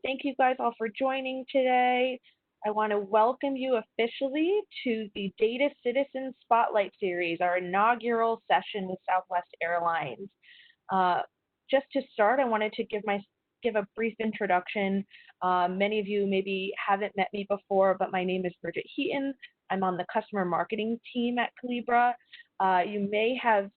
Thank you guys all for joining today. I want to welcome you officially to the Data Citizen Spotlight Series, our inaugural session with Southwest Airlines. Just to start, I wanted to give a brief introduction. Many of you maybe haven't met me before, but my name is Bridget Heaton. I'm on the customer marketing team at Calibra. You may have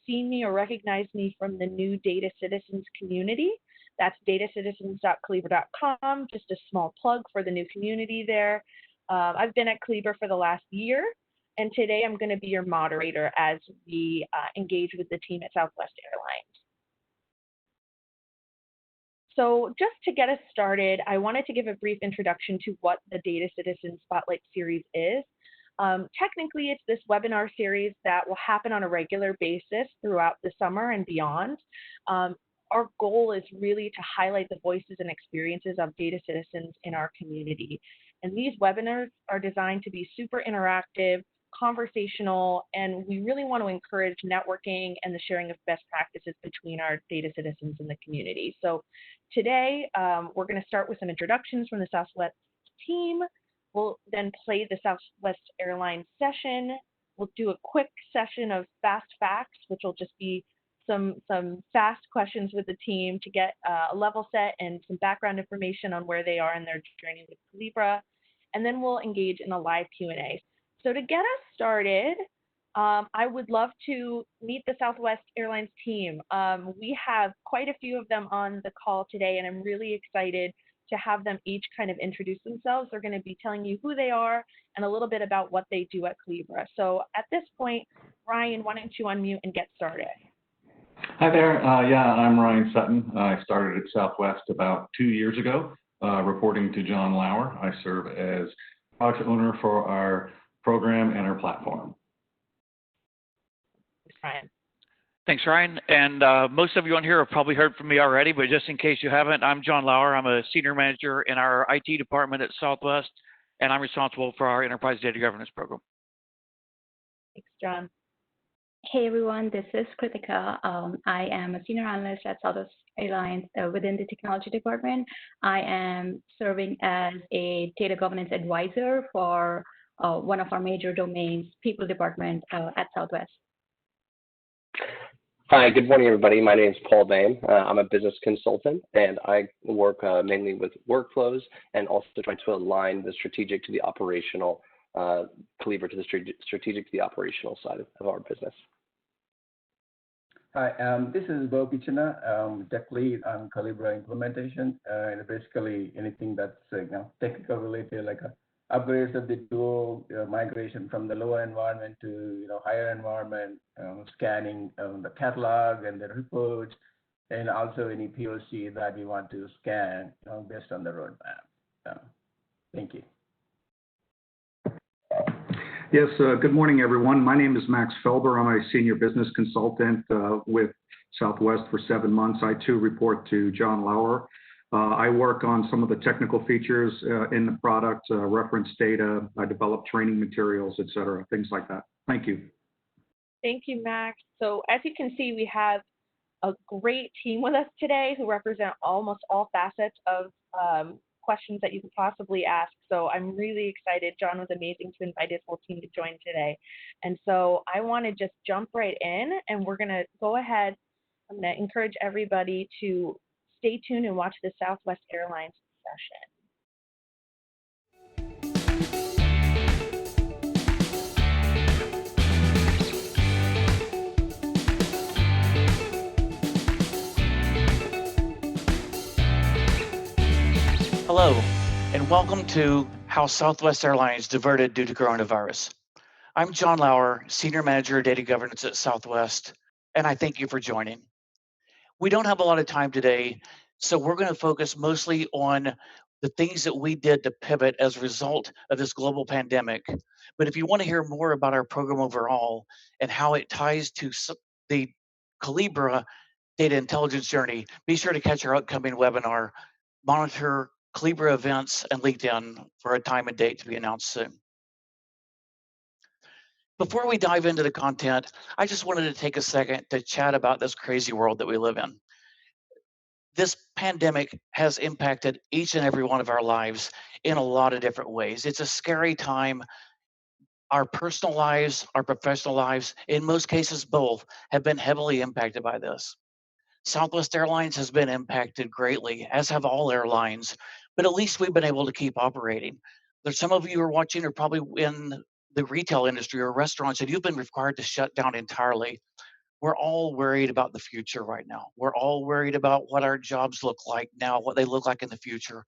seen me or recognized me from the new Data Citizens community. That's datacitizens.calibra.com, just a small plug for the new community there. I've been at Calibra for the last year, and today I'm going to be your moderator as we engage with the team at Southwest Airlines. So just to get us started, I wanted to give a brief introduction to what the Data Citizen Spotlight Series is. Technically, it's this webinar series that will happen on a regular basis throughout the summer and beyond. Our goal is really to highlight the voices and experiences of data citizens in our community. And these webinars are designed to be super interactive, conversational, and we really want to encourage networking and the sharing of best practices between our data citizens in the community. So today, we're going to start with some introductions from the Southwest team. We'll then play the Southwest Airlines session. We'll do a quick session of fast facts, which will just be some fast questions with the team to get a level set and some background information on where they are in their journey with Calibra. And then we'll engage in a live Q&A. So to get us started, I would love to meet the Southwest Airlines team. We have quite a few of them on the call today, and I'm really excited to have them each kind of introduce themselves. They're going to be telling you who they are and a little bit about what they do at Calibra. So at this point, Ryan, why don't you unmute and get started? Hi there. I'm Ryan Sutton. I started at Southwest about 2 years ago, reporting to John Lauer. I serve as product owner for our program and our platform. Thanks, Ryan. Thanks, Ryan. And most of you on here have probably heard from me already, but just in case you haven't, I'm John Lauer. I'm a senior manager in our IT department at Southwest, and I'm responsible for our enterprise data governance program. Thanks, John. Hey everyone, this is Kritika. I am a senior analyst at Southwest Airlines within the technology department. I am serving as a data governance advisor for one of our major domains, people department at Southwest. Hi, good morning, everybody. My name is Paul Bain. I'm a business consultant, and I work mainly with workflows and also trying to align the strategic to the operational, Calibra to the strategic to the operational side of our business. Hi, this is Bo Pichina, tech lead on Calibra implementation, and basically anything that's technical related, like upgrades of the tool, migration from the lower environment to higher environment, scanning the catalog and the reports, and also any POC that we want to scan based on the roadmap. Thank you. Yes, good morning, everyone. My name is Max Felber. I'm a senior business consultant with Southwest for 7 months. I too report to John Lauer. I work on some of the technical features in the product, reference data. I develop training materials, et cetera, things like that. Thank you. Thank you, Max. So as you can see, we have a great team with us today who represent almost all facets of questions that you could possibly ask. So I'm really excited. John was amazing to invite his whole team to join today. And so I want to just jump right in, and we're going to go ahead. I'm going to encourage everybody to stay tuned and watch the Southwest Airlines session. Hello, and welcome to How Southwest Airlines Diverted Due to Coronavirus. I'm John Lauer, Senior Manager of Data Governance at Southwest, and I thank you for joining. We don't have a lot of time today, so we're going to focus mostly on the things that we did to pivot as a result of this global pandemic. But if you want to hear more about our program overall and how it ties to the Calibra data intelligence journey, be sure to catch our upcoming webinar, Monitor Calibra Events, and LinkedIn for a time and date to be announced soon. Before we dive into the content, I just wanted to take a second to chat about this crazy world that we live in. This pandemic has impacted each and every one of our lives in a lot of different ways. It's a scary time. Our personal lives, our professional lives, in most cases both, have been heavily impacted by this. Southwest Airlines has been impacted greatly, as have all airlines, but at least we've been able to keep operating. There's some of you who are watching are probably in the retail industry or restaurants, and you've been required to shut down entirely. We're all worried about the future right now. We're all worried about what our jobs look like now, what they look like in the future.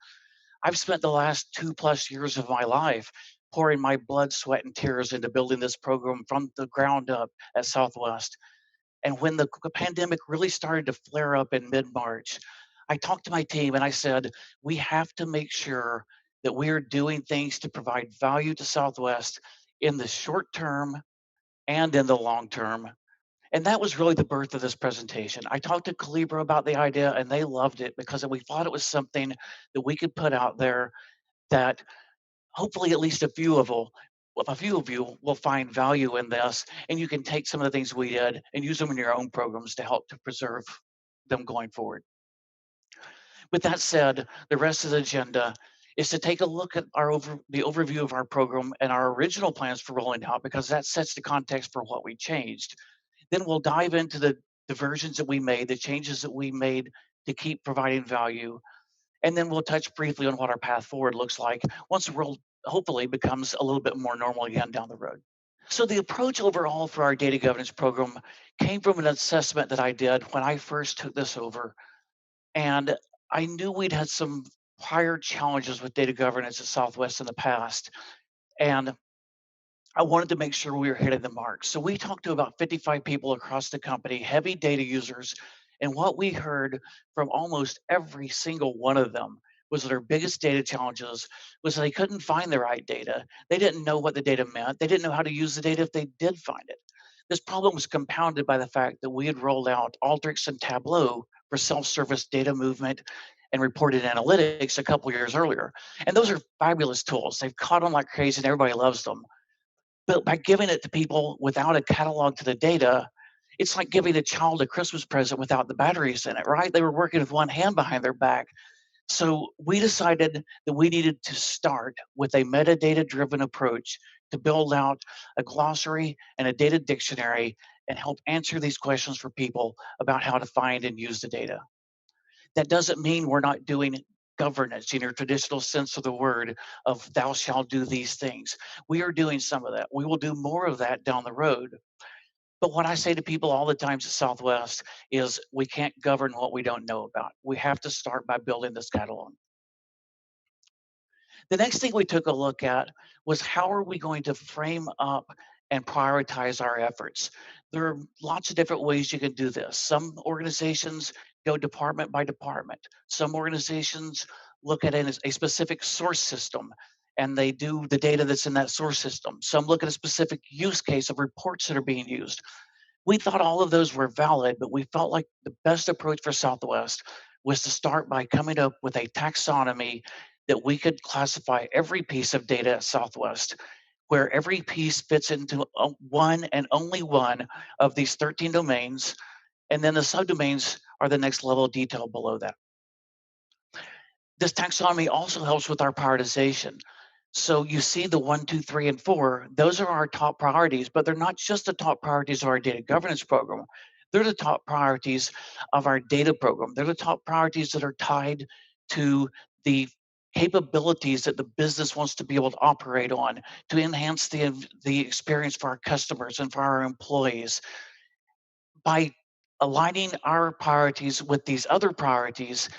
I've spent the last 2+ years of my life pouring my blood, sweat, and tears into building this program from the ground up at Southwest. And when the pandemic really started to flare up in mid-March, I talked to my team and I said, we have to make sure that we are doing things to provide value to Southwest in the short term and in the long term. And that was really the birth of this presentation. I talked to Calibra about the idea and they loved it because we thought it was something that we could put out there that hopefully at least a few of you will find value in this, and you can take some of the things we did and use them in your own programs to help to preserve them going forward. With that said, the rest of the agenda is to take a look at the overview of our program and our original plans for rolling out, because that sets the context for what we changed. Then we'll dive into the versions that we made, the changes that we made to keep providing value. And then we'll touch briefly on what our path forward looks like once the world hopefully becomes a little bit more normal again down the road. So the approach overall for our data governance program came from an assessment that I did when I first took this over. And I knew we'd had some prior challenges with data governance at Southwest in the past. And I wanted to make sure we were hitting the mark. So we talked to about 55 people across the company, heavy data users, and what we heard from almost every single one of them was that their biggest data challenges was that they couldn't find the right data. They didn't know what the data meant. They didn't know how to use the data if they did find it. This problem was compounded by the fact that we had rolled out Alteryx and Tableau for self-service data movement and reported analytics a couple years earlier. And those are fabulous tools. They've caught on like crazy and everybody loves them. But by giving it to people without a catalog to the data, it's like giving a child a Christmas present without the batteries in it, right? They were working with one hand behind their back. So we decided that we needed to start with a metadata-driven approach to build out a glossary and a data dictionary and help answer these questions for people about how to find and use the data. That doesn't mean we're not doing governance in your traditional sense of the word of thou shalt do these things. We are doing some of that. We will do more of that down the road. But what I say to people all the times at Southwest is we can't govern what we don't know about. We have to start by building this catalog. The next thing we took a look at was how are we going to frame up and prioritize our efforts? There are lots of different ways you can do this. Some organizations go department by department. Some organizations look at a specific source system and they do the data that's in that source system. Some look at a specific use case of reports that are being used. We thought all of those were valid, but we felt like the best approach for Southwest was to start by coming up with a taxonomy that we could classify every piece of data at Southwest, where every piece fits into one and only one of these 13 domains, and then the subdomains are the next level of detail below that. This taxonomy also helps with our prioritization. So you see the 1, 2, 3, and 4, those are our top priorities, but they're not just the top priorities of our data governance program. They're the top priorities of our data program. They're the top priorities that are tied to the capabilities that the business wants to be able to operate on to enhance the experience for our customers and for our employees. By aligning our priorities with these other priorities,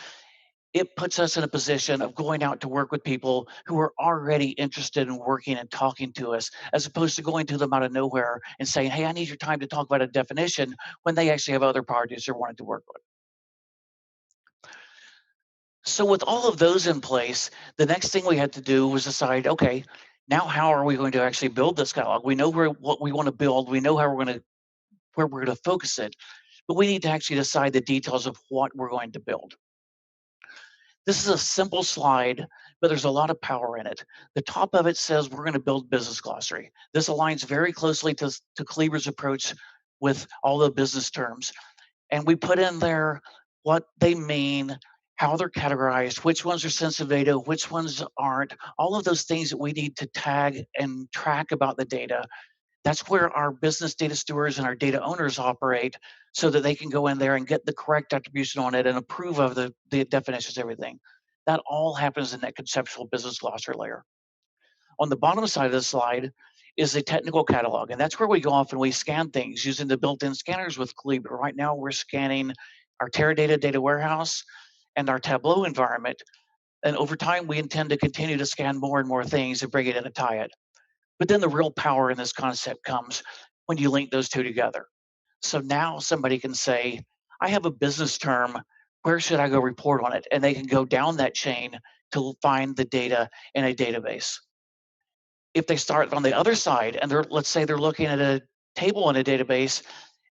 it puts us in a position of going out to work with people who are already interested in working and talking to us, as opposed to going to them out of nowhere and saying, hey, I need your time to talk about a definition when they actually have other priorities they're wanting to work with. So with all of those in place, the next thing we had to do was decide, okay, now how are we going to actually build this catalog? We know what we want to build. We know where we're going to focus it, but we need to actually decide the details of what we're going to build. This is a simple slide, but there's a lot of power in it. The top of it says we're going to build business glossary. This aligns very closely to Calibra's approach with all the business terms. And we put in there what they mean, how they're categorized, which ones are sensitive data, which ones aren't, all of those things that we need to tag and track about the data. That's where our business data stewards and our data owners operate so that they can go in there and get the correct attribution on it and approve of the definitions, everything. That all happens in that conceptual business glossary layer. On the bottom side of the slide is the technical catalog, and that's where we go off and we scan things using the built-in scanners with Calibra. Right now, we're scanning our Teradata data warehouse and our Tableau environment, and over time, we intend to continue to scan more and more things and bring it in and tie it. But then the real power in this concept comes when you link those two together. So now somebody can say, I have a business term, where should I go report on it? And they can go down that chain to find the data in a database. If they start on the other side and let's say they're looking at a table in a database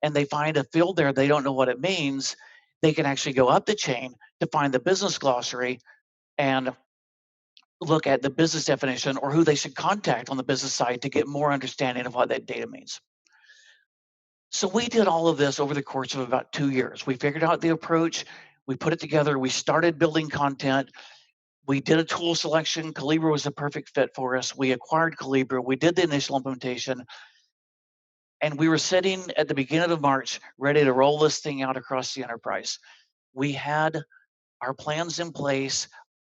and they find a field there, they don't know what it means, they can actually go up the chain to find the business glossary and look at the business definition or who they should contact on the business side to get more understanding of what that data means. So we did all of this over the course of about 2 years. We figured out the approach, we put it together, we started building content, we did a tool selection. Calibra was a perfect fit for us. We acquired Calibra, we did the initial implementation, and we were sitting at the beginning of March ready to roll this thing out across the enterprise. We had our plans in place,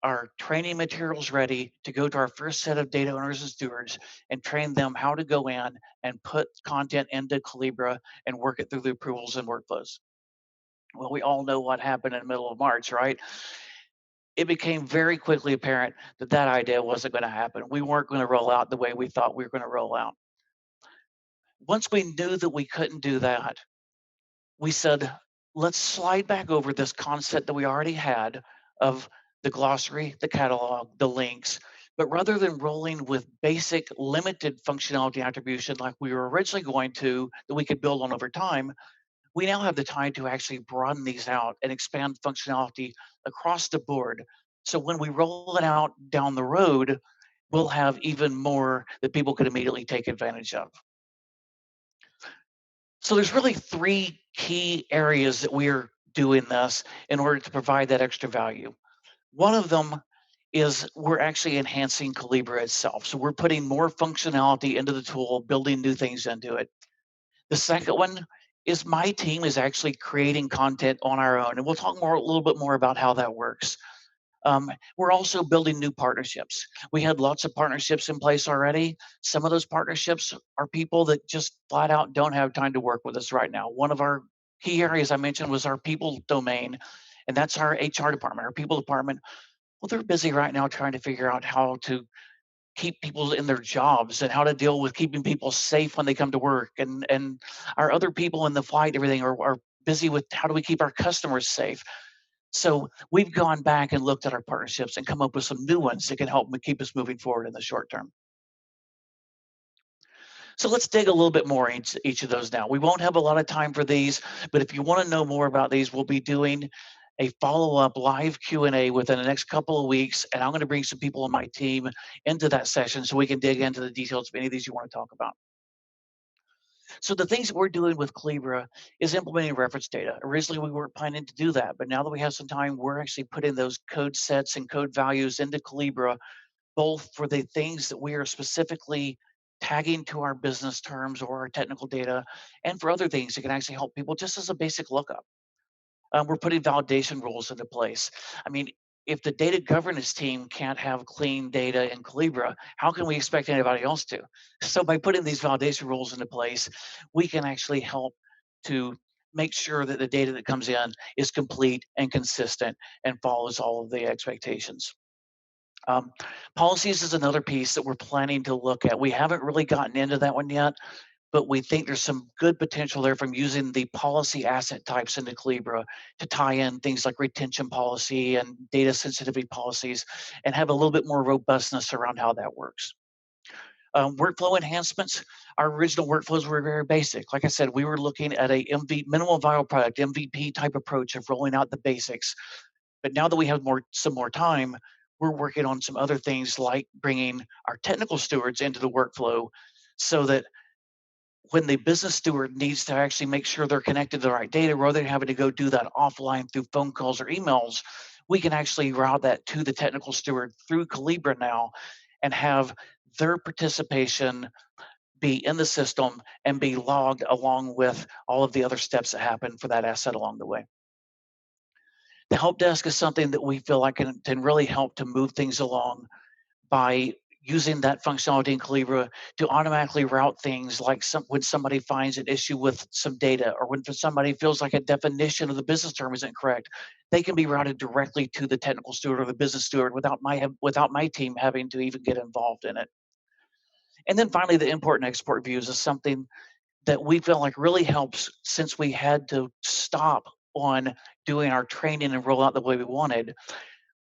our training materials ready to go to our first set of data owners and stewards and train them how to go in and put content into Calibra and work it through the approvals and workflows. Well, we all know what happened in the middle of March, right? It became very quickly apparent that that idea wasn't going to happen. We weren't going to roll out the way we thought we were going to roll out. Once we knew that we couldn't do that, we said, let's slide back over this concept that we already had of the glossary, the catalog, the links, but rather than rolling with basic limited functionality attribution like we were originally going to, that we could build on over time, we now have the time to actually broaden these out and expand functionality across the board. So when we roll it out down the road, we'll have even more that people could immediately take advantage of. So there's really 3 key areas that we're doing this in order to provide that extra value. One of them is we're actually enhancing Calibra itself. So we're putting more functionality into the tool, building new things into it. The second one is my team is actually creating content on our own, and we'll talk a little bit more about how that works. We're also building new partnerships. We had lots of partnerships in place already. Some of those partnerships are people that just flat out don't have time to work with us right now. One of our key areas I mentioned was our people domain, and that's our HR department, our people department. Well, they're busy right now trying to figure out how to keep people in their jobs and how to deal with keeping people safe when they come to work. And our other people in the flight, everything are busy with how do we keep our customers safe. So we've gone back and looked at our partnerships and come up with some new ones that can help keep us moving forward in the short term. So let's dig a little bit more into each of those now. We won't have a lot of time for these, but if you want to know more about these, we'll be doing a follow-up live Q&A within the next couple of weeks, and I'm going to bring some people on my team into that session so we can dig into the details of any of these you want to talk about. So the things that we're doing with Calibra is implementing reference data. Originally, we weren't planning to do that, but now that we have some time, we're actually putting those code sets and code values into Calibra, both for the things that we are specifically tagging to our business terms or our technical data, and for other things that can actually help people just as a basic lookup. We're putting validation rules into place. I mean, if the data governance team can't have clean data in Calibra, how can we expect anybody else to? So by putting these validation rules into place, we can actually help to make sure that the data that comes in is complete and consistent and follows all of the expectations. Policies is another piece that we're planning to look at. We haven't really gotten into that one yet, but we think there's some good potential there from using the policy asset types into Calibra to tie in things like retention policy and data sensitivity policies and have a little bit more robustness around how that works. Workflow enhancements. Our original workflows were very basic. Like I said, we were looking at a minimal viable product, MVP type approach of rolling out the basics. But now that we have some more time, we're working on some other things like bringing our technical stewards into the workflow so that when the business steward needs to actually make sure they're connected to the right data, rather than having to go do that offline through phone calls or emails, we can actually route that to the technical steward through Calibra now and have their participation be in the system and be logged along with all of the other steps that happen for that asset along the way. The help desk is something that we feel like can really help to move things along by using that functionality in Calibra to automatically route things like when somebody finds an issue with some data, or when somebody feels like a definition of the business term isn't correct, they can be routed directly to the technical steward or the business steward without my team having to even get involved in it. And then finally, the import and export views is something that we feel like really helps, since we had to stop on doing our training and roll out the way we wanted.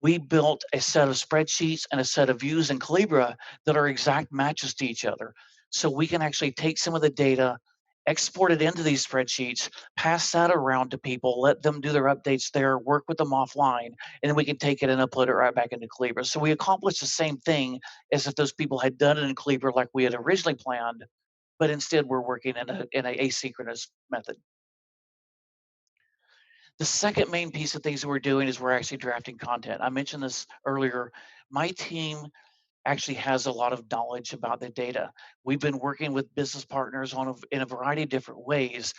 We built a set of spreadsheets and a set of views in Calibra that are exact matches to each other. So we can actually take some of the data, export it into these spreadsheets, pass that around to people, let them do their updates there, work with them offline, and then we can take it and upload it right back into Calibra. So we accomplished the same thing as if those people had done it in Calibra like we had originally planned, but instead we're working in a asynchronous method. The second main piece of things that we're doing is we're actually drafting content. I mentioned this earlier. My team actually has a lot of knowledge about the data. We've been working with business partners in a variety of different ways.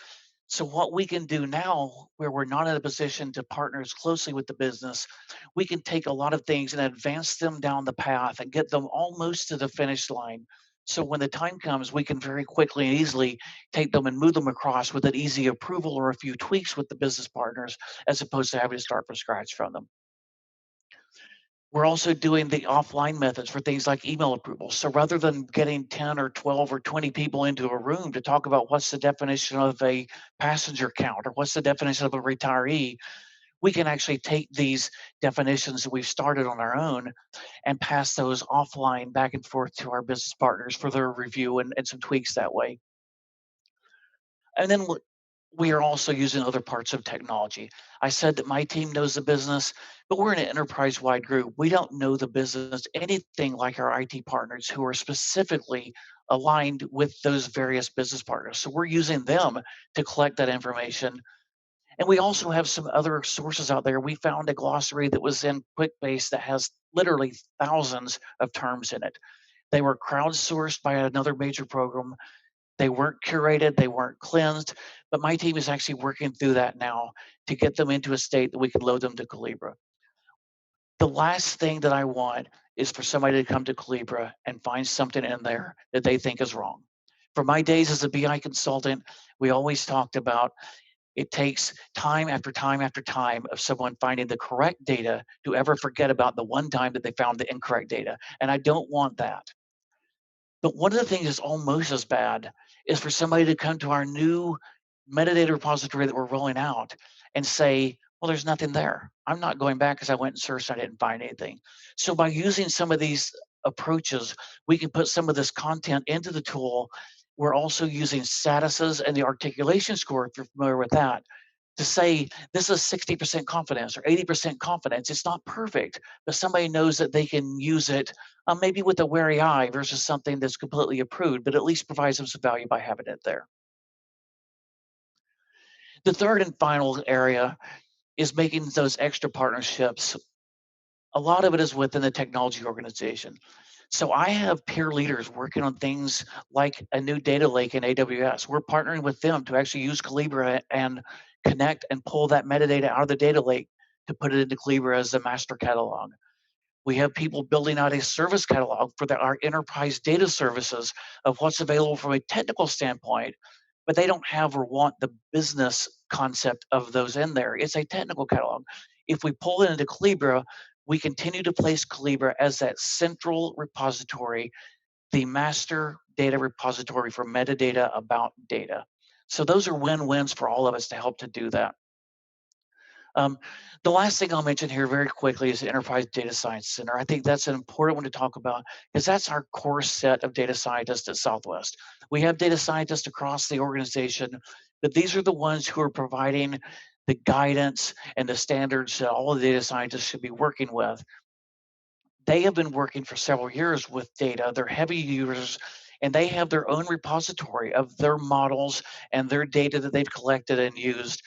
So what we can do now, where we're not in a position to partner as closely with the business, we can take a lot of things and advance them down the path and get them almost to the finish line. So when the time comes, we can very quickly and easily take them and move them across with an easy approval or a few tweaks with the business partners, as opposed to having to start from scratch from them. We're also doing the offline methods for things like email approval. So rather than getting 10 or 12 or 20 people into a room to talk about what's the definition of a passenger count or what's the definition of a retiree, we can actually take these definitions that we've started on our own and pass those offline back and forth to our business partners for their review and some tweaks that way. And then we are also using other parts of technology. I said that my team knows the business, but we're in an enterprise-wide group. We don't know the business anything like our IT partners who are specifically aligned with those various business partners. So we're using them to collect that information. And we also have some other sources out there. We found a glossary that was in QuickBase that has literally thousands of terms in it. They were crowdsourced by another major program. They weren't curated, they weren't cleansed, but my team is actually working through that now to get them into a state that we can load them to Calibra. The last thing that I want is for somebody to come to Calibra and find something in there that they think is wrong. For my days as a BI consultant, we always talked about it takes time after time after time of someone finding the correct data to ever forget about the one time that they found the incorrect data. And I don't want that. But one of the things that's almost as bad is for somebody to come to our new metadata repository that we're rolling out and say, well, there's nothing there. I'm not going back because I went and searched, I didn't find anything. So by using some of these approaches, we can put some of this content into the tool. We're also using statuses and the articulation score, if you're familiar with that, to say this is 60% confidence or 80% confidence. It's not perfect, but somebody knows that they can use it maybe with a wary eye versus something that's completely approved, but at least provides them some value by having it there. The third and final area is making those extra partnerships. A lot of it is within the technology organization. So I have peer leaders working on things like a new data lake in AWS. We're partnering with them to actually use Calibra and connect and pull that metadata out of the data lake to put it into Calibra as a master catalog. We have people building out a service catalog for our enterprise data services of what's available from a technical standpoint, but they don't have or want the business concept of those in there. It's a technical catalog. If we pull it into Calibra, we continue to place Calibra as that central repository, the master data repository for metadata about data. So those are win-wins for all of us to help to do that. The last thing I'll mention here very quickly is the Enterprise Data Science Center. I think that's an important one to talk about because that's our core set of data scientists at Southwest. We have data scientists across the organization, but these are the ones who are providing the guidance and the standards that all the data scientists should be working with. They have been working for several years with data. They're heavy users, and they have their own repository of their models and their data that they've collected and used.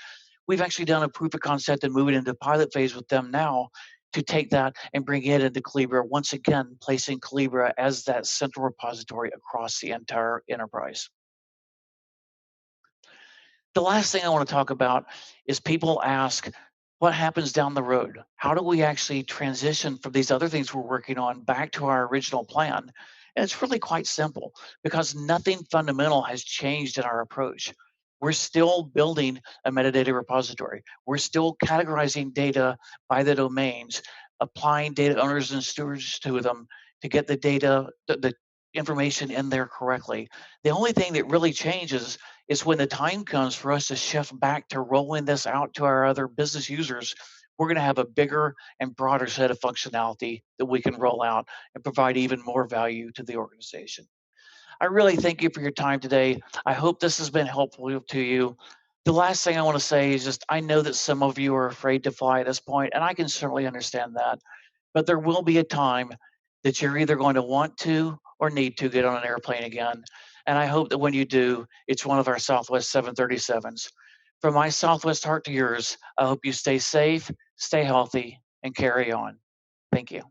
We've actually done a proof of concept and moving into pilot phase with them now to take that and bring it into Calibra, once again, placing Calibra as that central repository across the entire enterprise. The last thing I want to talk about is people ask, what happens down the road? How do we actually transition from these other things we're working on back to our original plan? And it's really quite simple because nothing fundamental has changed in our approach. We're still building a metadata repository. We're still categorizing data by the domains, applying data owners and stewards to them to get the data, the information in there correctly. The only thing that really changes is when the time comes for us to shift back to rolling this out to our other business users, we're going to have a bigger and broader set of functionality that we can roll out and provide even more value to the organization. I really thank you for your time today. I hope this has been helpful to you. The last thing I want to say is just, I know that some of you are afraid to fly at this point, and I can certainly understand that. But there will be a time that you're either going to want to or need to get on an airplane again. And I hope that when you do, it's one of our Southwest 737s. From my Southwest heart to yours, I hope you stay safe, stay healthy, and carry on. Thank you.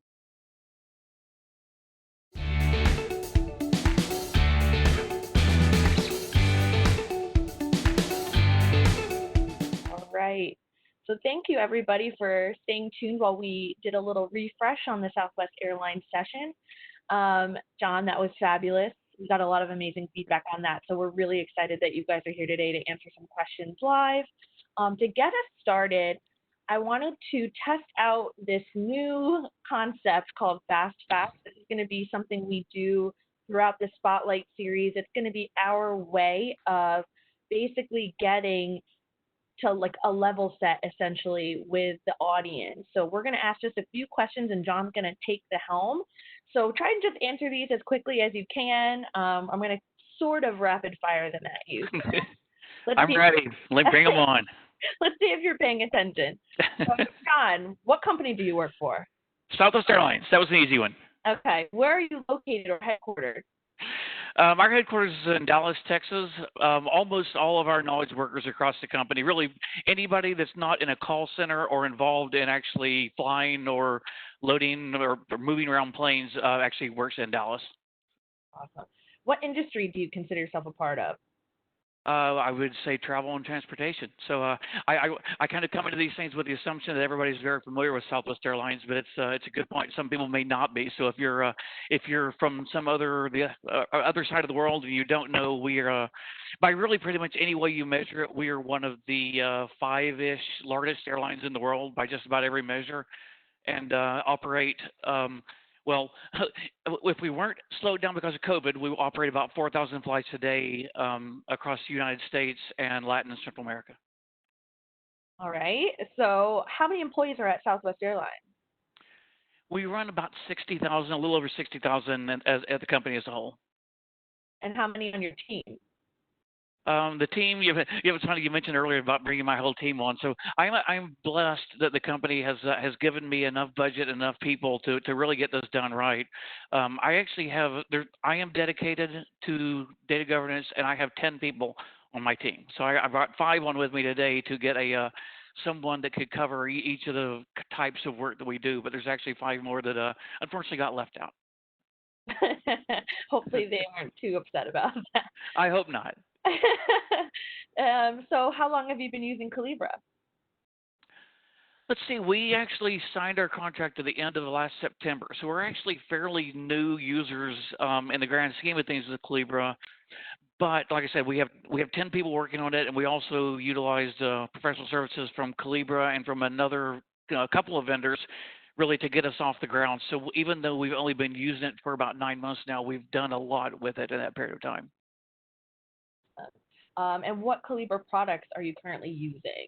All right. So thank you everybody for staying tuned while we did a little refresh on the Southwest Airlines session. John, that was fabulous. We got a lot of amazing feedback on that. So we're really excited that you guys are here today to answer some questions live. To get us started, I wanted to test out this new concept called Fast Facts. This is going to be something we do throughout the Spotlight series. It's going to be our way of basically getting to like a level set essentially with the audience. So we're going to ask just a few questions and John's going to take the helm. So try and just answer these as quickly as you can. I'm going to sort of rapid fire them at you. So I'm ready. Bring them on. Let's see if you're paying attention. So, John, what company do you work for? Southwest Airlines. That was an easy one. Okay. Where are you located or headquartered? Our headquarters is in Dallas, Texas. Almost all of our knowledge workers across the company, really anybody that's not in a call center or involved in actually flying or loading or moving around planes, actually works in Dallas. Awesome. What industry do you consider yourself a part of? I would say travel and transportation. So I kind of come into these things with the assumption that everybody's very familiar with Southwest Airlines, but it's a good point. Some people may not be. So if you're from some other side of the world and you don't know, we are by really pretty much any way you measure it, we are one of the 5-ish largest airlines in the world by just about every measure, and operate. Well, if we weren't slowed down because of COVID, we operate about 4,000 flights a day across the United States and Latin and Central America. All right. So how many employees are at Southwest Airlines? We run about 60,000, a little over 60,000 at the company as a whole. And how many on your team? The team, it's funny you mentioned earlier about bringing my whole team on. So I'm blessed that the company has given me enough budget, enough people to really get this done right. I actually I am dedicated to data governance, and I have 10 people on my team. So I brought 5 on with me today to get someone that could cover each of the types of work that we do. But there's actually 5 more that unfortunately got left out. Hopefully they aren't too upset about that. I hope not. So how long have you been using Calibra? Let's see, we actually signed our contract at the end of last September. So we're actually fairly new users in the grand scheme of things with Calibra. But like I said, we have 10 people working on it, and we also utilized professional services from Calibra and from another couple of vendors really to get us off the ground. So even though we've only been using it for about 9 months now, we've done a lot with it in that period of time. And what Calibra products are you currently using?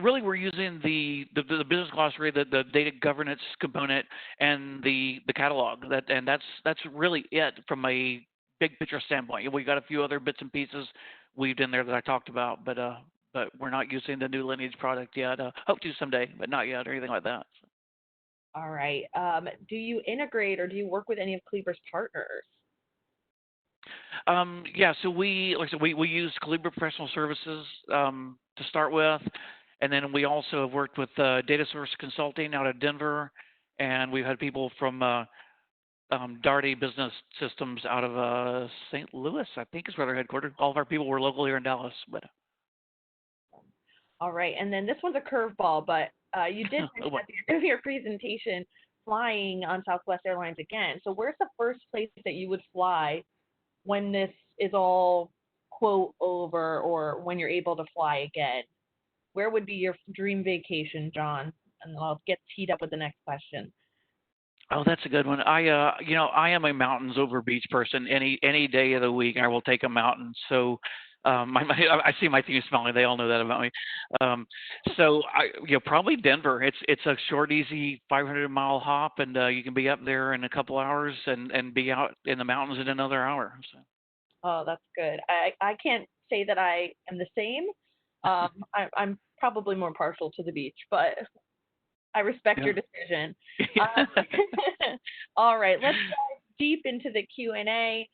Really, we're using the business glossary, the data governance component, and the catalog. That's really it from a big picture standpoint. We got a few other bits and pieces weaved in there that I talked about, but we're not using the new Lineage product yet. Hope to someday, but not yet or anything like that. All right. Do you integrate or do you work with any of Calibra's partners? Yeah, so like I said, we use Calibra Professional Services to start with, and then we also have worked with Data Source Consulting out of Denver, and we've had people from Darty Business Systems out of St. Louis, I think is where they're headquartered. All of our people were local here in Dallas, but. All right, and then this one's a curveball, but you did mention at the end of your presentation flying on Southwest Airlines again. So where's the first place that you would fly when this is all, quote, over, or when you're able to fly again? Where would be your dream vacation, John? And I'll get teed up with the next question. Oh, that's a good one. I am a mountains over beach person. Any day of the week, I will take a mountain. So, I see my team smiling. They all know that about me. So probably Denver. It's a short, easy 500-mile hop, and you can be up there in a couple hours and be out in the mountains in another hour. So. Oh, that's good. I can't say that I am the same. I'm probably more partial to the beach, but I respect your decision. All right, let's dive deep into the Q&A.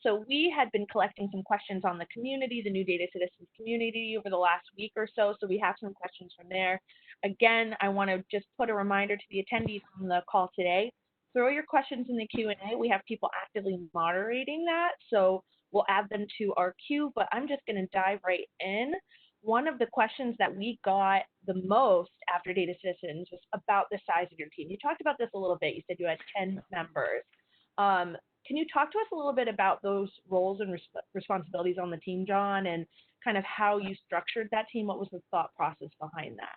So we had been collecting some questions on the community, the New Data Citizens community, over the last week or so. So we have some questions from there. Again, I want to just put a reminder to the attendees on the call today. Throw your questions in the Q&A. We have people actively moderating that, so we'll add them to our queue. But I'm just going to dive right in. One of the questions that we got the most after Data Citizens was about the size of your team. You talked about this a little bit. You said you had 10 members. Can you talk to us a little bit about those roles and responsibilities on the team, John, and kind of how you structured that team? What was the thought process behind that?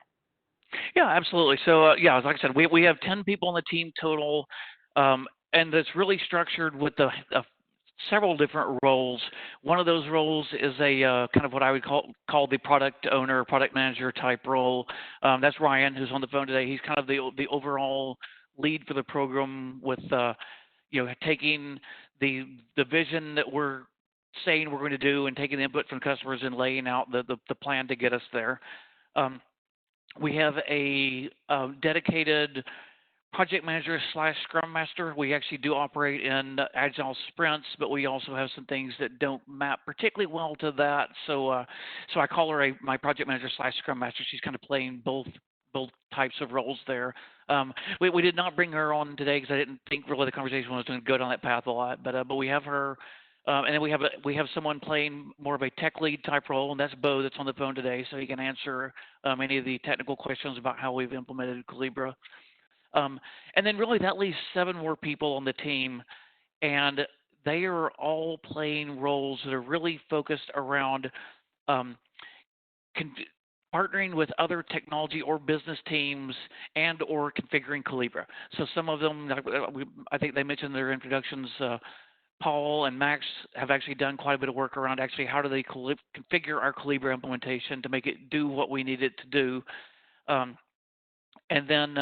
Yeah, absolutely. So, like I said, we have 10 people on the team total, and it's really structured with several different roles. One of those roles is a kind of what I would call the product owner, product manager type role. That's Ryan, who's on the phone today. He's kind of the overall lead for the program with taking the vision that we're saying we're going to do and taking the input from customers and laying out the plan to get us there. We have a dedicated project manager / scrum master. We actually do operate in agile sprints, but we also have some things that don't map particularly well to that. So I call her my project manager / scrum master. She's kind of playing both types of roles there. We did not bring her on today because I didn't think really the conversation was going to go down that path a lot. But we have her, and then we have someone playing more of a tech lead type role, and that's Bo that's on the phone today, so he can answer any of the technical questions about how we've implemented Calibra. And then really that leaves 7 more people on the team, and they are all playing roles that are really focused around partnering with other technology or business teams and or configuring Calibra. So some of them, I think they mentioned in their introductions, Paul and Max have actually done quite a bit of work around actually how do they configure our Calibra implementation to make it do what we need it to do. And then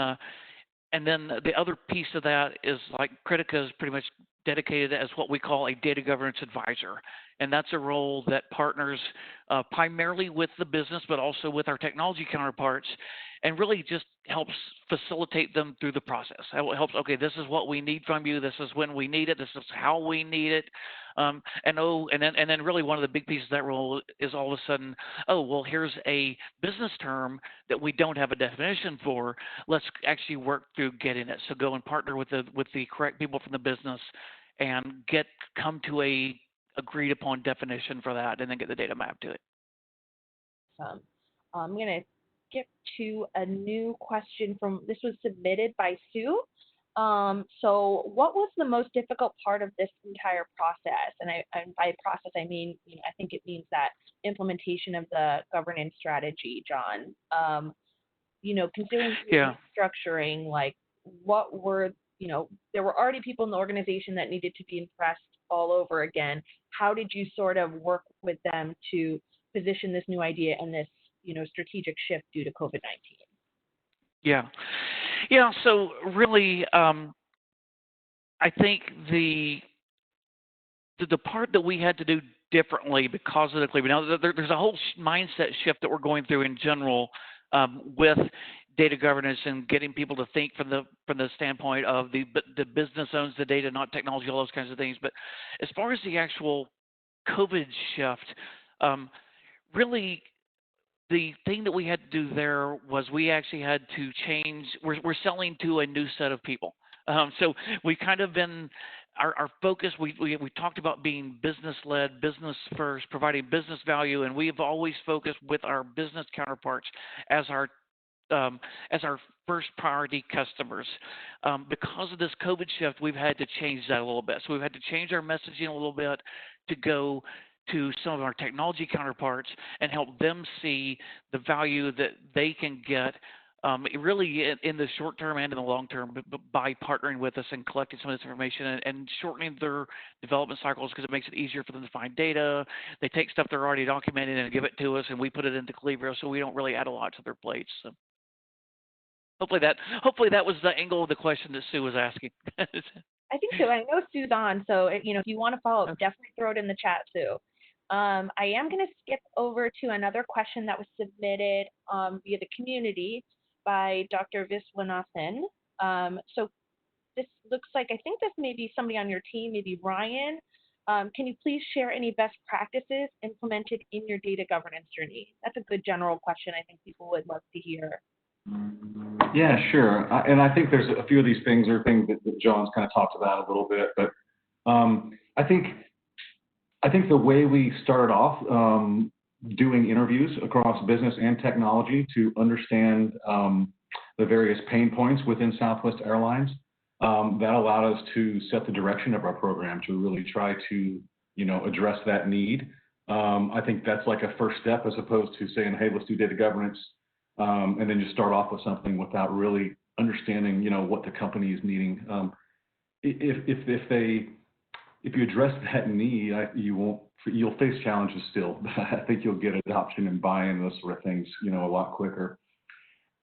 the other piece of that is like Kritika is pretty much dedicated as what we call a data governance advisor. And that's a role that partners primarily with the business, but also with our technology counterparts, and really just helps facilitate them through the process. It helps, okay, this is what we need from you. This is when we need it. This is how we need it. And then really one of the big pieces of that role is all of a sudden, oh, well, here's a business term that we don't have a definition for. Let's actually work through getting it. So go and partner with the correct people from the business and come to a agreed upon definition for that, and then get the data mapped to it. I'm going to skip to a new question this was submitted by Sue. So what was the most difficult part of this entire process? And by process, I mean, I think it means that implementation of the governance strategy, John. Considering structuring, like what were, there were already people in the organization that needed to be impressed all over again. How did you sort of work with them to position this new idea and this, strategic shift due to COVID-19? Yeah. So really, I think the part that we had to do differently because of the Calibra. Now, there's a whole mindset shift that we're going through in general with data governance and getting people to think from the standpoint of the business owns the data, not technology, all those kinds of things. But as far as the actual COVID shift, really the thing that we had to do there was we actually had to change. We're selling to a new set of people. So we kind of been our focus. We talked about being business led, business first, providing business value, and we've always focused with our business counterparts as our first priority customers. Because of this COVID shift, we've had to change that a little bit. So we've had to change our messaging a little bit to go to some of our technology counterparts and help them see the value that they can get really in the short term and in the long term by partnering with us and collecting some of this information and shortening their development cycles, because it makes it easier for them to find data. They take stuff they're already documented and give it to us, and we put it into Calibra, so we don't really add a lot to their plates. So hopefully that was the angle of the question that Sue was asking. I think so. I know Sue's on, so if you want to follow up, definitely throw it in the chat, Sue. I am going to skip over to another question that was submitted via the community by Dr. Viswanathan. So this looks like, I think this may be somebody on your team, maybe Ryan. Can you please share any best practices implemented in your data governance journey? That's a good general question I think people would love to hear. Yeah, sure. And I think there's a few of these things are things that John's kind of talked about a little bit, but I think the way we started off doing interviews across business and technology to understand the various pain points within Southwest Airlines, that allowed us to set the direction of our program to really try to, address that need. I think that's like a first step as opposed to saying, hey, let's do data governance, and then just start off with something without really understanding, what the company is needing. If you address that need, you'll face challenges still, but I think you'll get adoption and buy-in, those sort of things, a lot quicker.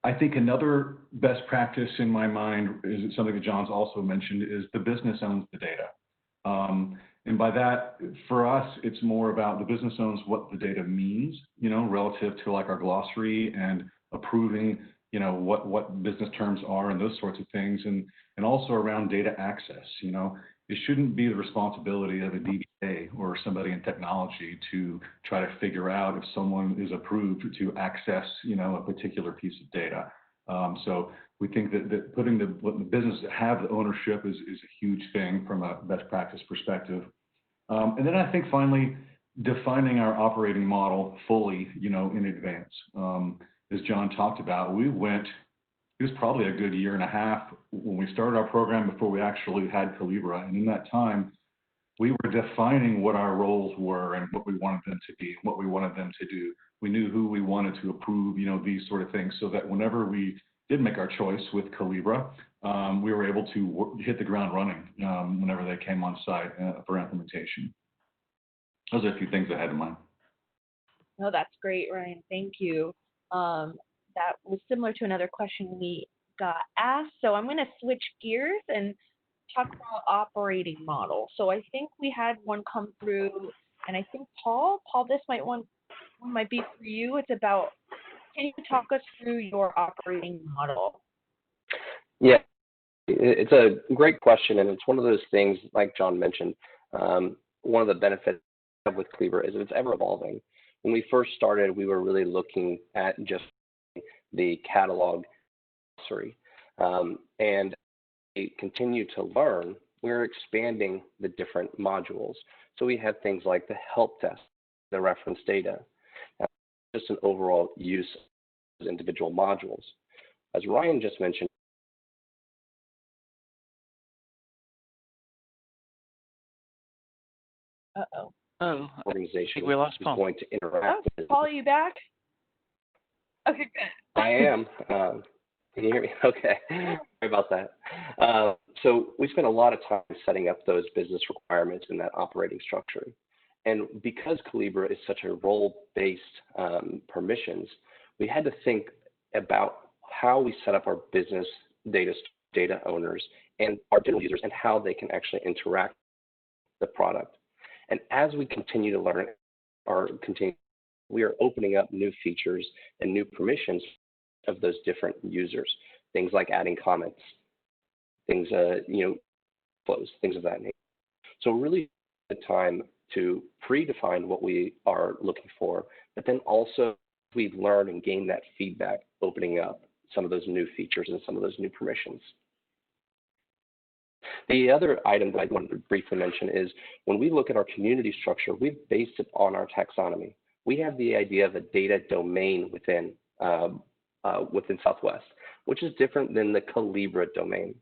I think another best practice in my mind is something that John's also mentioned is the business owns the data. And by that, for us, it's more about the business owns what the data means, relative to like our glossary and approving, what business terms are and those sorts of things, and also around data access. It shouldn't be the responsibility of a DBA or somebody in technology to try to figure out if someone is approved to access, a particular piece of data. So we think that putting the business have the ownership is a huge thing from a best practice perspective. And then I think finally defining our operating model fully, in advance. As John talked about, it was probably a good year and a half when we started our program before we actually had Calibra. And in that time, we were defining what our roles were and what we wanted them to be, what we wanted them to do. We knew who we wanted to approve, these sort of things, so that whenever we did make our choice with Calibra, we were able to hit the ground running whenever they came on site for implementation. Those are a few things I had in mind. No, that's great, Ryan. Thank you. That was similar to another question we got asked. So I'm going to switch gears and talk about operating model. So I think we had one come through, and I think Paul, this might be for you. It's about, can you talk us through your operating model? Yeah, it's a great question, and it's one of those things, like John mentioned, one of the benefits with Calibra is it's ever evolving. When we first started, we were really looking at just the catalog, and we continue to learn. We're expanding the different modules. So we have things like the help desk, the reference data, just an overall use of individual modules. As Ryan just mentioned, organization we lost is Paul. going to interact. Paul, are you back? Okay, good. I am. Can you hear me? Okay. Sorry about that. So we spent a lot of time setting up those business requirements in that operating structure. And because Calibra is such a role-based permissions, we had to think about how we set up our business data owners and our digital users and how they can actually interact with the product. And as we continue to learn we are opening up new features and new permissions of those different users, things like adding comments, things, flows, things of that nature. So really the time to predefine what we are looking for, but then also we learn and gain that feedback, opening up some of those new features and some of those new permissions. The other item that I want to briefly mention is when we look at our community structure, we've based it on our taxonomy. We have the idea of a data domain within Southwest, which is different than the Calibra domain.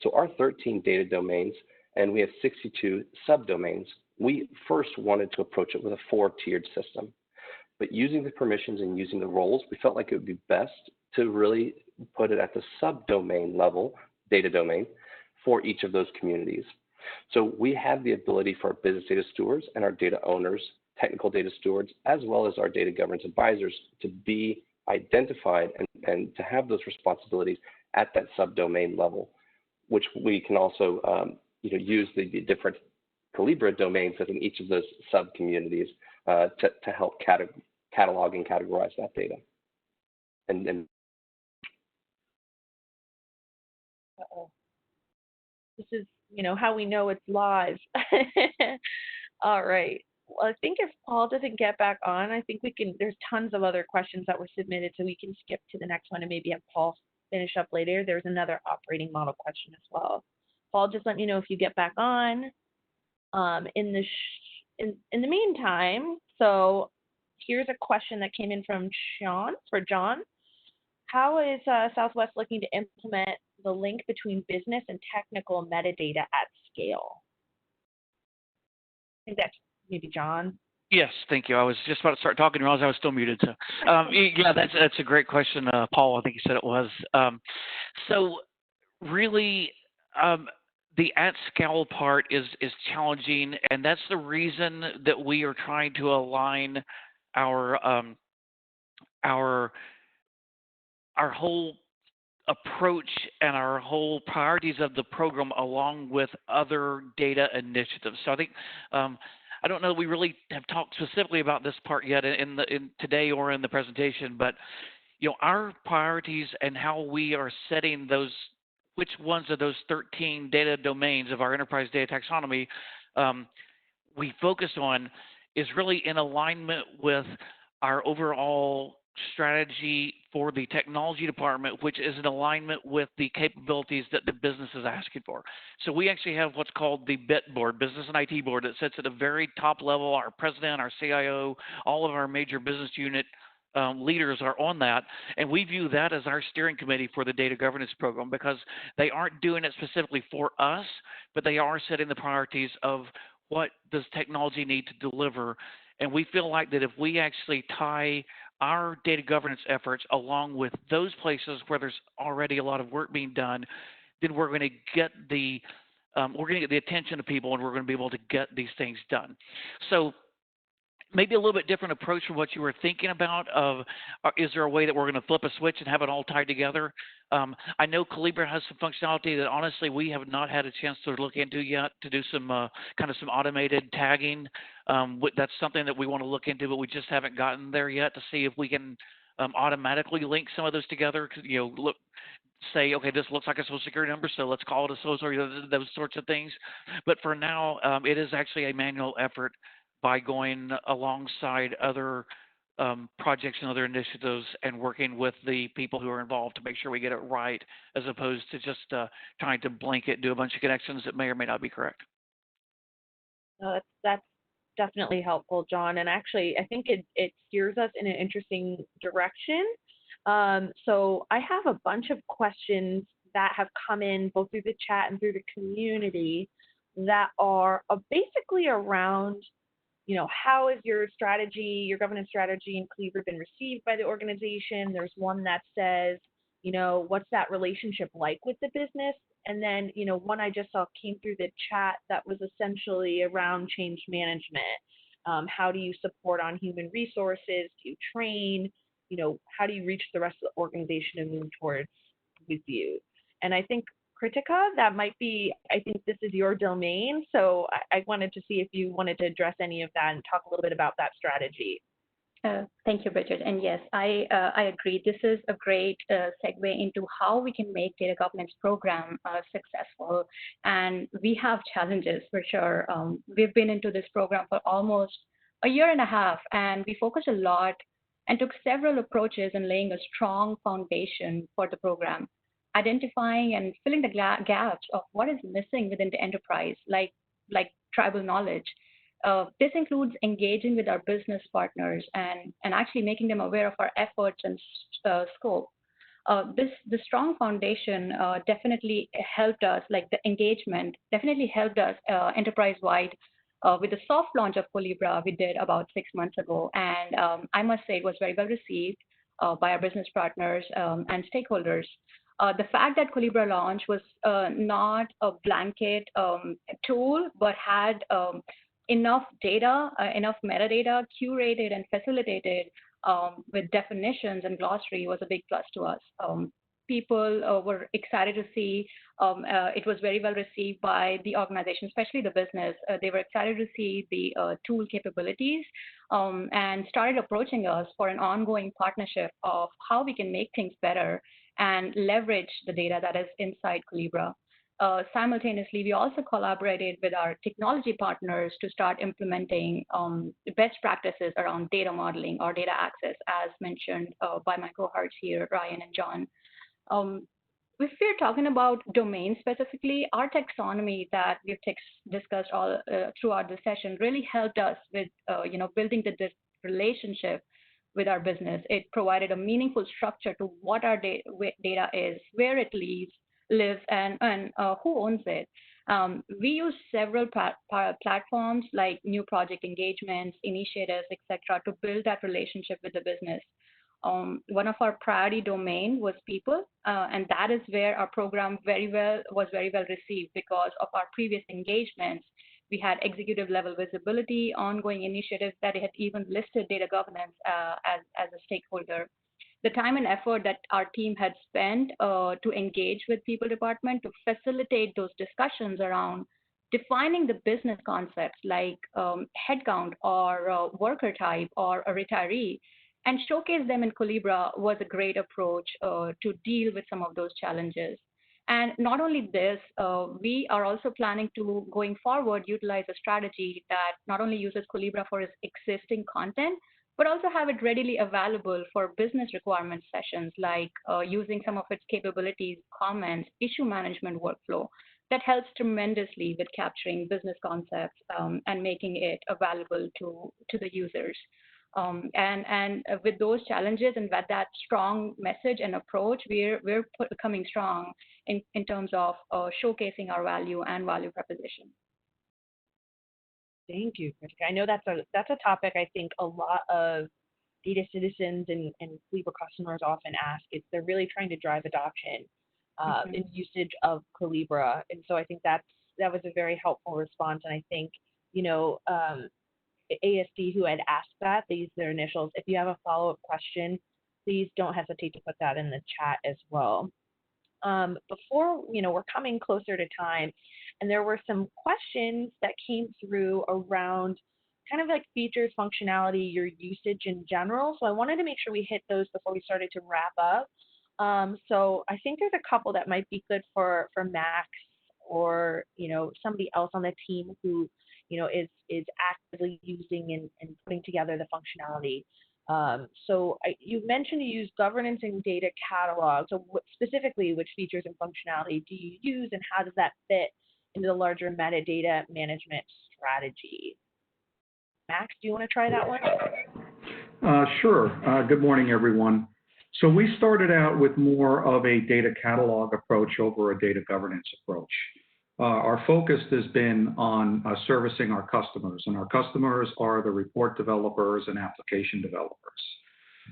So our 13 data domains, and we have 62 subdomains, we first wanted to approach it with a 4-tiered system. But using the permissions and using the roles, we felt like it would be best to really put it at the subdomain level, data domain, for each of those communities. So we have the ability for our business data stewards and our data owners, technical data stewards, as well as our data governance advisors to be identified and to have those responsibilities at that subdomain level, which we can also use the different Calibra domains within each of those sub-communities to help catalog and categorize that data. And Uh-oh. This is, how we know it's live. All right. Well, I think if Paul doesn't get back on, I think there's tons of other questions that were submitted, so we can skip to the next one and maybe have Paul finish up later. There's another operating model question as well. Paul, just let me know if you get back on. In the meantime, so here's a question that came in from John. How is Southwest looking to implement the link between business and technical metadata at scale? I think that's maybe John. Yes, thank you. I was just about to start talking and realized I was still muted. So, yeah, that's a great question, Paul. I think you said it was. So, really, the at scale part is challenging, and that's the reason that we are trying to align our whole approach and our whole priorities of the program along with other data initiatives. So I think I don't know that we really have talked specifically about this part yet in today or in the presentation, but our priorities and how we are setting those, which ones of those 13 data domains of our enterprise data taxonomy we focus on is really in alignment with our overall strategy for the technology department, which is in alignment with the capabilities that the business is asking for. So we actually have what's called the BIT board, Business and IT board, that sits at the very top level. Our president, our CIO, all of our major business unit leaders are on that, and we view that as our steering committee for the data governance program because they aren't doing it specifically for us, but they are setting the priorities of what does technology need to deliver. And we feel like that if we actually tie our data governance efforts along with those places where there's already a lot of work being done, then we're going to get the attention of people, and we're going to be able to get these things done. So maybe a little bit different approach from what you were thinking about of is there a way that we're going to flip a switch and have it all tied together? I know Calibra has some functionality that honestly we have not had a chance to look into yet to do some kind of some automated tagging. That's something that we want to look into, but we just haven't gotten there yet to see if we can automatically link some of those together. Say, okay, this looks like a social security number, so let's call it a social, those sorts of things. But for now, it is actually a manual effort by going alongside other projects and other initiatives and working with the people who are involved to make sure we get it right, as opposed to just trying to blanket do a bunch of connections that may or may not be correct. That's definitely helpful, John. And actually, I think it steers us in an interesting direction. So I have a bunch of questions that have come in both through the chat and through the community that are basically around how is your strategy, your governance strategy in Calibra been received by the organization? There's one that says, what's that relationship like with the business? And then, one I just saw came through the chat that was essentially around change management. How do you support on human resources? Do you train? How do you reach the rest of the organization and move towards with you? And I think Kritika, I think this is your domain, so I wanted to see if you wanted to address any of that and talk a little bit about that strategy. Thank you, Bridget. And yes, I agree. This is a great segue into how we can make data governance program successful. And we have challenges for sure. We've been into this program for almost a year and a half, and we focused a lot and took several approaches in laying a strong foundation for the program, identifying and filling the gaps of what is missing within the enterprise, like tribal knowledge. This includes engaging with our business partners and actually making them aware of our efforts and scope. The strong foundation definitely helped us, like the engagement definitely helped us enterprise-wide with the soft launch of Colibra we did about 6 months ago. And I must say it was very well received by our business partners and stakeholders. The fact that Colibra launch was not a blanket tool, but had enough data, enough metadata curated and facilitated with definitions and glossary was a big plus to us. People were excited to see. It was very well received by the organization, especially the business. They were excited to see the tool capabilities and started approaching us for an ongoing partnership of how we can make things better and leverage the data that is inside Colibra. Simultaneously, we also collaborated with our technology partners to start implementing best practices around data modeling or data access, as mentioned by my cohorts here, Ryan and John. If we're talking about domain specifically, our taxonomy that we've discussed all throughout the session really helped us with building the relationship with our business. It provided a meaningful structure to what our data is, where it lives, and who owns it. We use several platforms like new project engagements, initiatives, etc., to build that relationship with the business. One of our priority domain was people, and that is where our program was very well received because of our previous engagements. We had executive level visibility, ongoing initiatives that had even listed data governance as a stakeholder. The time and effort that our team had spent to engage with people department to facilitate those discussions around defining the business concepts like headcount or worker type or a retiree and showcase them in Colibra was a great approach to deal with some of those challenges. And not only this, we are also planning to, going forward, utilize a strategy that not only uses Colibra for its existing content, but also have it readily available for business requirement sessions, like using some of its capabilities, comments, issue management workflow. That helps tremendously with capturing business concepts and making it available to the users. And with those challenges and with that strong message and approach, we're coming strong in terms of showcasing our value and value proposition. Thank you, Kritika. I know that's a topic I think a lot of data citizens and Colibra customers often ask. They're really trying to drive adoption and usage of Colibra, and so I think that was a very helpful response. And I think ASD who had asked that, they used their initials. If you have a follow-up question, please don't hesitate to put that in the chat as well. Before, we're coming closer to time, and there were some questions that came through around kind of like features, functionality, your usage in general. So I wanted to make sure we hit those before we started to wrap up. So I think there's a couple that might be good for Max or, somebody else on the team who, is actively using and putting together the functionality. So you mentioned you use governance and data catalog. So specifically, which features and functionality do you use, and how does that fit into the larger metadata management strategy? Max, do you want to try that one? Sure. Good morning, everyone. So we started out with more of a data catalog approach over a data governance approach. Our focus has been on servicing our customers, and our customers are the report developers and application developers.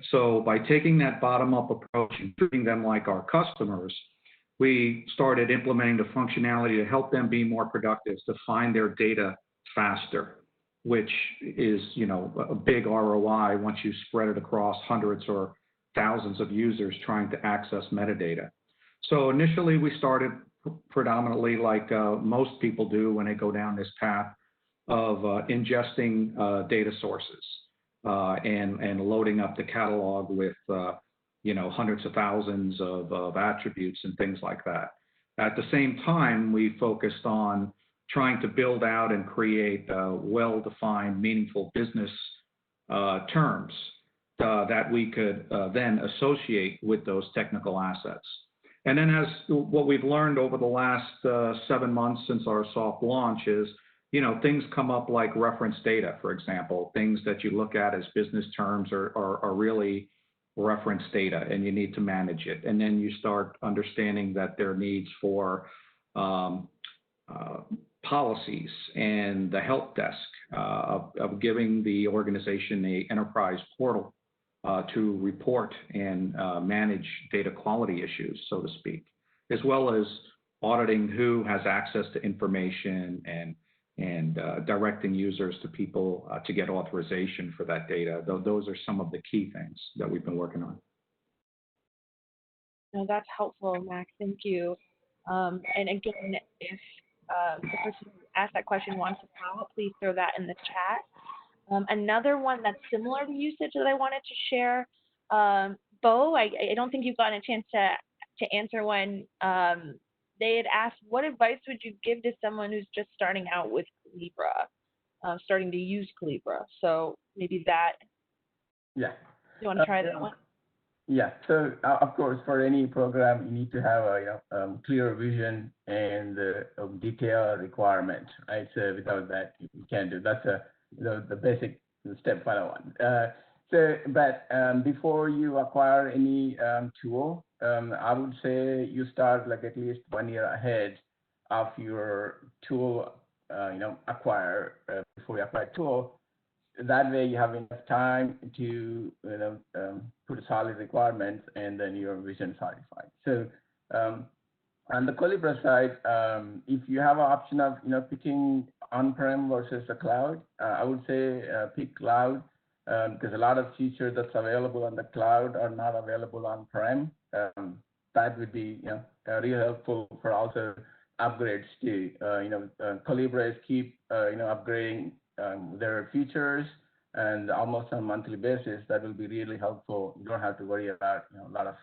So by taking that bottom-up approach and treating them like our customers, we started implementing the functionality to help them be more productive, to find their data faster, which is, a big ROI once you spread it across hundreds or thousands of users trying to access metadata. So initially we started predominantly like most people do when they go down this path of ingesting data sources. and loading up the catalog with hundreds of thousands of attributes and things like that. At the same time, we focused on trying to build out and create well-defined, meaningful business terms that we could then associate with those technical assets. And then as what we've learned over the last 7 months since our soft launch is, things come up like reference data, for example. Things that you look at as business terms are really reference data, and you need to manage it. And then you start understanding that there are needs for policies and the help desk of giving the organization an enterprise portal to report and manage data quality issues, so to speak, as well as auditing who has access to information and directing users to people to get authorization for that data. Those are some of the key things that we've been working on. No, that's helpful, Max. Thank you. And again, if the person who asked that question wants to follow up, please throw that in the chat. Another one that's similar to usage that I wanted to share, Bo, I don't think you've gotten a chance to answer when they had asked, what advice would you give to someone who's just starting out with Calibra, starting to use Calibra? So maybe that. Yeah. You want to try that one? Yeah. So of course, for any program, you need to have a clear vision and detailed requirement, right? So without that, you can't do. That's the basic step 101. But before you acquire any tool, I would say you start like at least 1 year ahead of your tool, acquire before you acquire tool. That way you have enough time to put a solid requirements, and then your vision solidified. So on the Calibra side, if you have an option of picking on-prem versus the cloud, I would say pick cloud, because a lot of features that's available on the cloud are not available on-prem. That would be really helpful for also upgrades too. Calibra is keep upgrading their features, and almost on a monthly basis. That will be really helpful. You don't have to worry about a lot of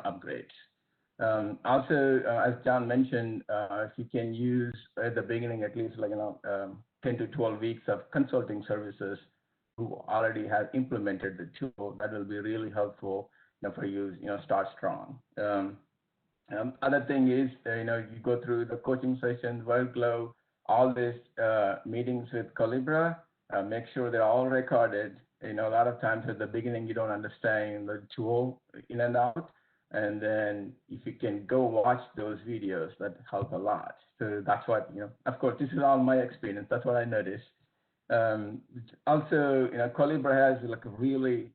upgrades. Also, as John mentioned, if you can use at the beginning at least 10 to 12 weeks of consulting services who already have implemented the tool, that will be really helpful for you. Start strong. Other thing is, you go through the coaching sessions, workflow, all these meetings with Calibra. Make sure they're all recorded. A lot of times at the beginning you don't understand the tool in and out, and then if you can go watch those videos, that helps a lot. So that's what Of course, this is all my experience. That's what I noticed. Also, Calibra has like a really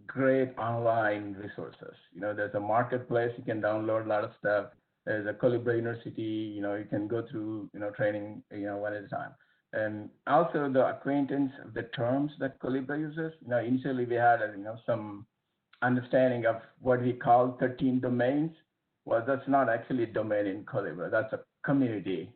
great online resources. There's a marketplace. You can download a lot of stuff. There's a Calibra University. You can go through training one at a time. And also the acquaintance of the terms that Calibra uses. Initially we had some understanding of what we call 13 domains. Well, that's not actually a domain in Calibra. That's a community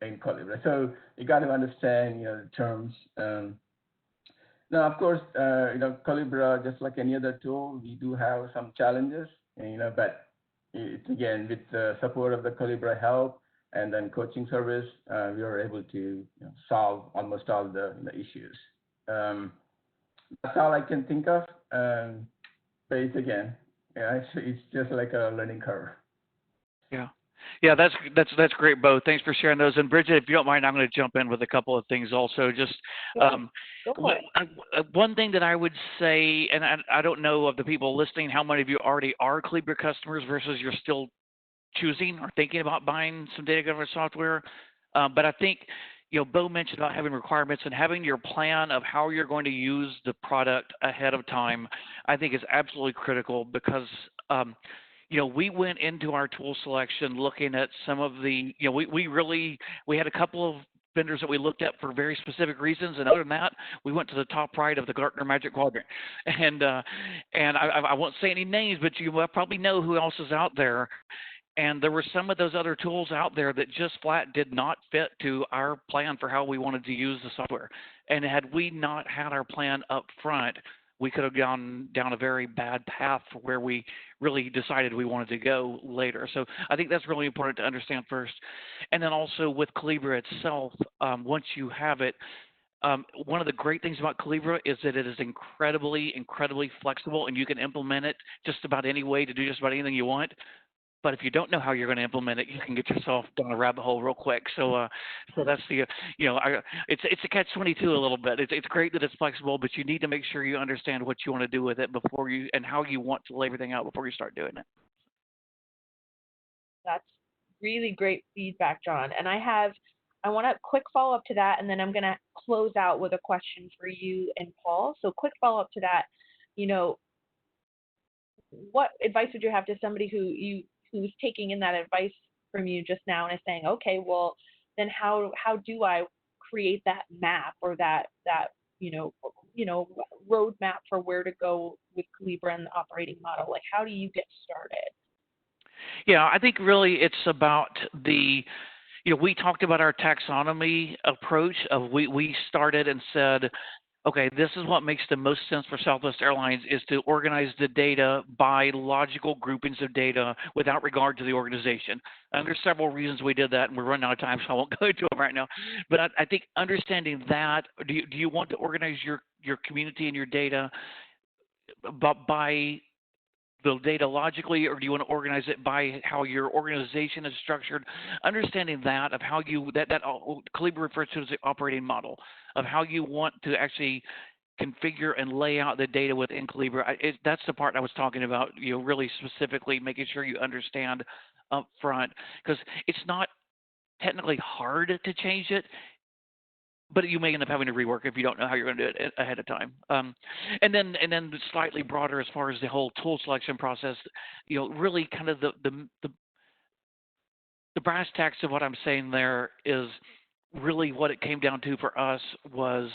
in Calibra. So you got to understand the terms. Now, of course, Calibra, just like any other tool, we do have some challenges. But it's again with the support of the Calibra help and then coaching service, we are able to solve almost all the issues. That's all I can think of. But it's again, it's just like a learning curve. Yeah, that's great, Bo. Thanks for sharing those. And Bridget, if you don't mind, I'm going to jump in with a couple of things also. Just one thing that I would say, and I don't know of the people listening, how many of you already are Calibra customers versus you're still choosing or thinking about buying some data governance software. But I think, Bo mentioned about having requirements and having your plan of how you're going to use the product ahead of time, I think is absolutely critical because, we went into our tool selection looking at some of the, we had a couple of vendors that we looked at for very specific reasons, and other than that, we went to the top right of the Gartner Magic Quadrant. And I won't say any names, but you probably know who else is out there. And there were some of those other tools out there that just flat did not fit to our plan for how we wanted to use the software. And had we not had our plan up front, we could have gone down a very bad path where we really decided we wanted to go later. So I think that's really important to understand first. And then also with Calibra itself, once you have it, one of the great things about Calibra is that it is incredibly, incredibly flexible, and you can implement it just about any way to do just about anything you want. But if you don't know how you're going to implement it, you can get yourself down a rabbit hole real quick. So, so that's the, it's a catch-22 a little bit. It's great that it's flexible, but you need to make sure you understand what you want to do with it before you, and how you want to lay everything out before you start doing it. That's really great feedback, John. And I want a quick follow-up to that, and then I'm going to close out with a question for you and Paul. So quick follow-up to that, what advice would you have to somebody who's taking in that advice from you just now and is saying, okay, well, then how do I create that map or that roadmap for where to go with Calibra and the operating model? Like, how do you get started? Yeah, I think really it's about the, we talked about our taxonomy approach of we started and said, okay, this is what makes the most sense for Southwest Airlines, is to organize the data by logical groupings of data without regard to the organization. And there's several reasons we did that, and we're running out of time, so I won't go into them right now. But I think understanding that, do you want to organize your community and your data by the data logically, or do you want to organize it by how your organization is structured? Understanding that, of how you, that Calibra refers to as the operating model, of how you want to actually configure and lay out the data within Calibra. That's the part I was talking about, really specifically making sure you understand up front, because it's not technically hard to change it, but you may end up having to rework if you don't know how you're going to do it ahead of time. And then slightly broader as far as the whole tool selection process, really kind of the brass tacks of what I'm saying there is really what it came down to for us was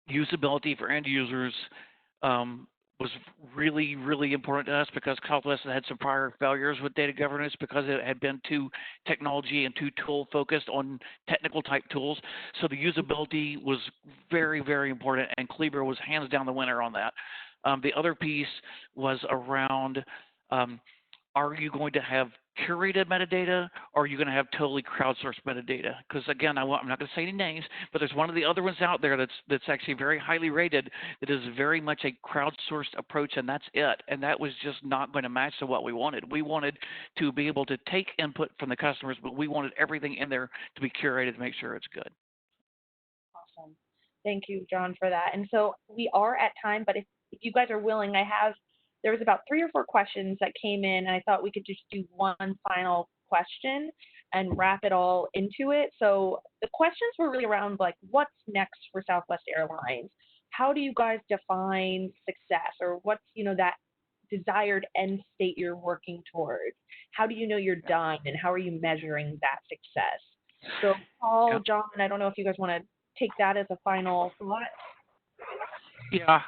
usability for end users. Was really, really important to us because Southwest had some prior failures with data governance because it had been too technology and too tool focused on technical type tools. So the usability was very, very important, and Calibra was hands down the winner on that. The other piece was around, are you going to have curated metadata, or are you going to have totally crowdsourced metadata? Because again, I'm not going to say any names, but there's one of the other ones out there that's actually very highly rated that is very much a crowdsourced approach, and that's it. And that was just not going to match to what we wanted. We wanted to be able to take input from the customers, but we wanted everything in there to be curated to make sure it's good. Awesome. Thank you, John, for that. And so we are at time, but if you guys are willing, there was about 3 or 4 questions that came in, and I thought we could just do one final question and wrap it all into it. So the questions were really around, like, what's next for Southwest Airlines? How do you guys define success, or what's, that desired end state you're working towards? How do you know you're done, and how are you measuring that success? So Paul, John, I don't know if you guys want to take that as a final thought. Yeah,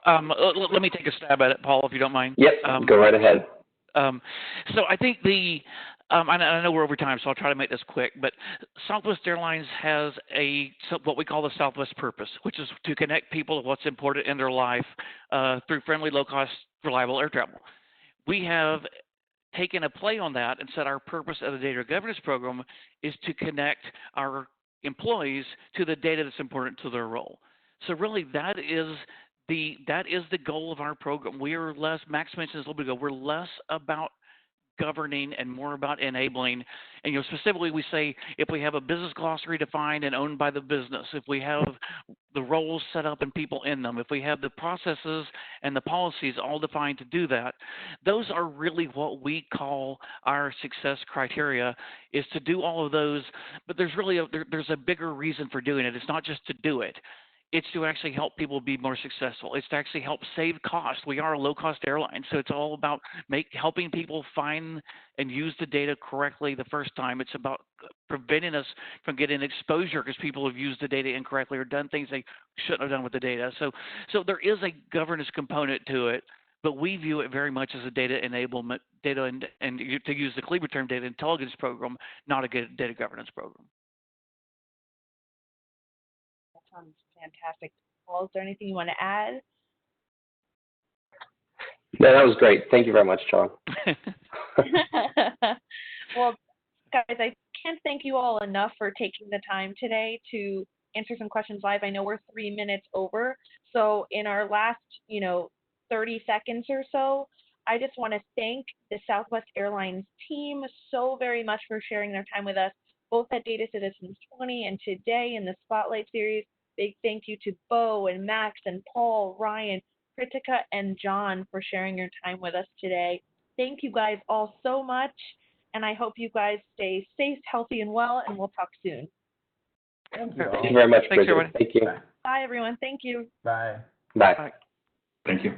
let me take a stab at it, Paul, if you don't mind. Yep, go right ahead. So I think I know we're over time, so I'll try to make this quick, but Southwest Airlines has what we call the Southwest purpose, which is to connect people to what's important in their life through friendly, low-cost, reliable air travel. We have taken a play on that and said our purpose of the data governance program is to connect our employees to the data that's important to their role. So really, that is the goal of our program. We are less, Max mentioned this a little bit ago, we're less about governing and more about enabling. And specifically we say if we have a business glossary defined and owned by the business, if we have the roles set up and people in them, if we have the processes and the policies all defined to do that, those are really what we call our success criteria, is to do all of those. But there's really there's a bigger reason for doing it. It's not just to do it. It's to actually help people be more successful. It's to actually help save costs. We are a low-cost airline, so it's all about helping people find and use the data correctly the first time. It's about preventing us from getting exposure because people have used the data incorrectly or done things they shouldn't have done with the data. So there is a governance component to it, but we view it very much as a data enablement, and to use the Calibra term, data intelligence program, not a data governance program. sounds fantastic. Paul, is there anything you want to add? No, that was great. Thank you very much, John. Well, guys, I can't thank you all enough for taking the time today to answer some questions live. I know we're 3 minutes over. So in our last, 30 seconds or so, I just want to thank the Southwest Airlines team so very much for sharing their time with us, both at Data Citizens 20 and today in the Spotlight series. Big thank you to Bo and Max and Paul, Ryan, Kritika, and John for sharing your time with us today. Thank you guys all so much, and I hope you guys stay safe, healthy, and well, and we'll talk soon. Thank you. Thank you very much, Thanks, Bridget. everybody. Thank you. Bye, everyone. Thank you. Bye. Bye. Bye. Thank you.